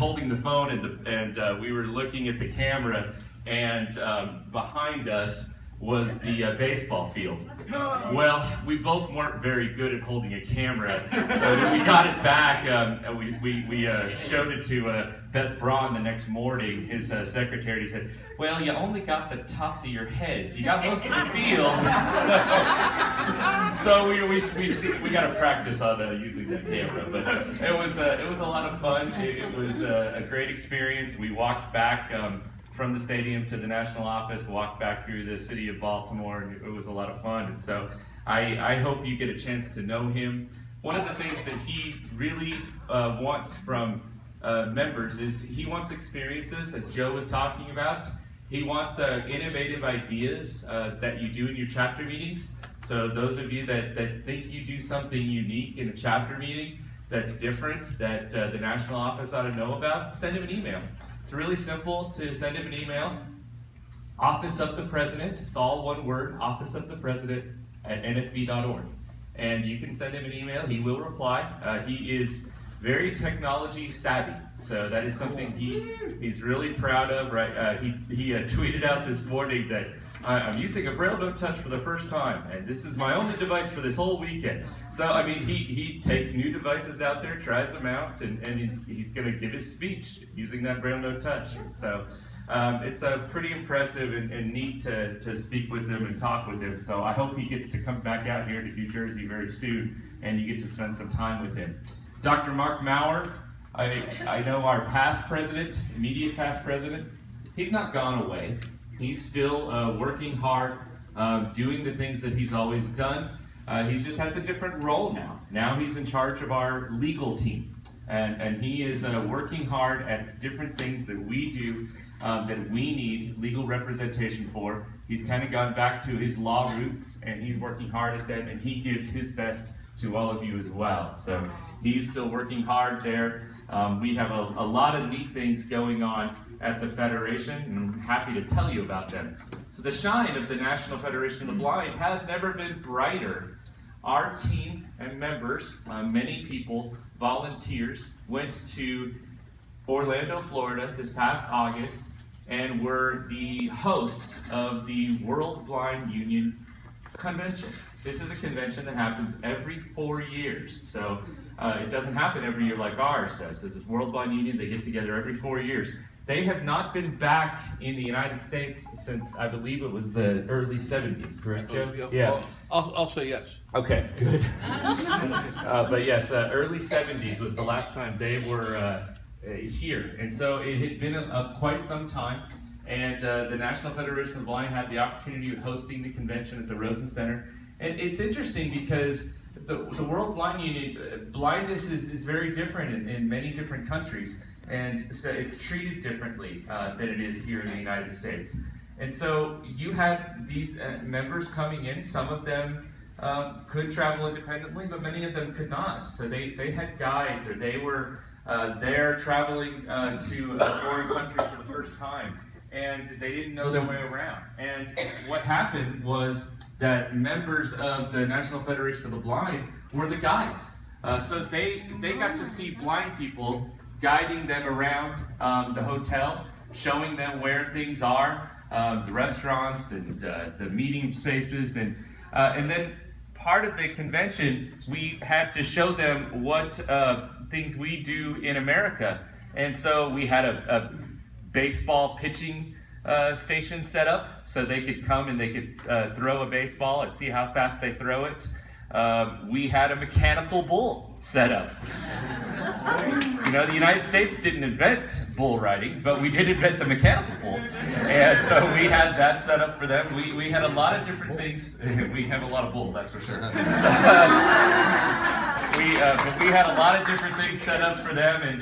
holding the phone, and we were looking at the camera, and behind us was the baseball field. Well, we both weren't very good at holding a camera, so when we got it back, we showed it to Beth Braun the next morning, his secretary. He said, "Well, you only got the tops of your heads. You got most of the field." So we got to practice on using that camera. But it was a lot of fun. It was a great experience. We walked back from the stadium to the national office, walked back through the city of Baltimore, and it was a lot of fun. And so I hope you get a chance to know him. One of the things that he really wants from members is he wants experiences, as Joe was talking about. He wants innovative ideas that you do in your chapter meetings. So those of you that think you do something unique in a chapter meeting that's different, that the national office ought to know about, send him an email. It's really simple to send him an email. Office of the President, it's all one word, Office of the President at NFB.org. And you can send him an email, he will reply. He is very technology savvy, so that is something he's really proud of. Right? He tweeted out this morning that I'm using a Braille Note Touch for the first time, and this is my only device for this whole weekend. So I mean, he takes new devices out there, tries them out, and he's going to give his speech using that Braille Note Touch. So it's pretty impressive and neat to speak with him and talk with him. So I hope he gets to come back out here to New Jersey very soon, and you get to spend some time with him. Dr. Mark Maurer, I know our past president, immediate past president, he's not gone away. He's still working hard, doing the things that he's always done. He just has a different role now. Now he's in charge of our legal team. And he is working hard at different things that we do that we need legal representation for. He's kind of gone back to his law roots, and he's working hard at them, and he gives his best to all of you as well. So he's still working hard there. We have a lot of neat things going on at the Federation, and I'm happy to tell you about them. So the shine of the National Federation of the Blind has never been brighter. Our team and members, many people, volunteers, went to Orlando, Florida this past August and were the hosts of the World Blind Union Convention. This is a convention that happens every 4 years. So it doesn't happen every year like ours does. This is World Blind Union, they get together every 4 years. They have not been back in the United States since, I believe it was the early 70s, correct, Joe? Yeah. I'll say yes. Okay, good. But yes, early 70s was the last time they were here. And so it had been quite some time. And the National Federation of the Blind had the opportunity of hosting the convention at the Rosen Center. And it's interesting because the World Blind Union, blindness is very different in many different countries. And so it's treated differently than it is here in the United States. And so you had these members coming in. Some of them could travel independently, but many of them could not. So they had guides, or they were there traveling to a foreign country for the first time, and they didn't know their way around. And what happened was that members of the National Federation of the Blind were the guides. So they got to see blind people, guiding them around the hotel, showing them where things are, the restaurants and the meeting spaces, and then part of the convention, we had to show them what things we do in America. And so we had a baseball pitching station set up, so they could come and they could throw a baseball and see how fast they throw it. We had a mechanical bull set up. You know, the United States didn't invent bull riding, but we did invent the mechanical bull. And so we had that set up for them. We had a lot of different things. We have a lot of bull, that's for sure. But we had a lot of different things set up for them, and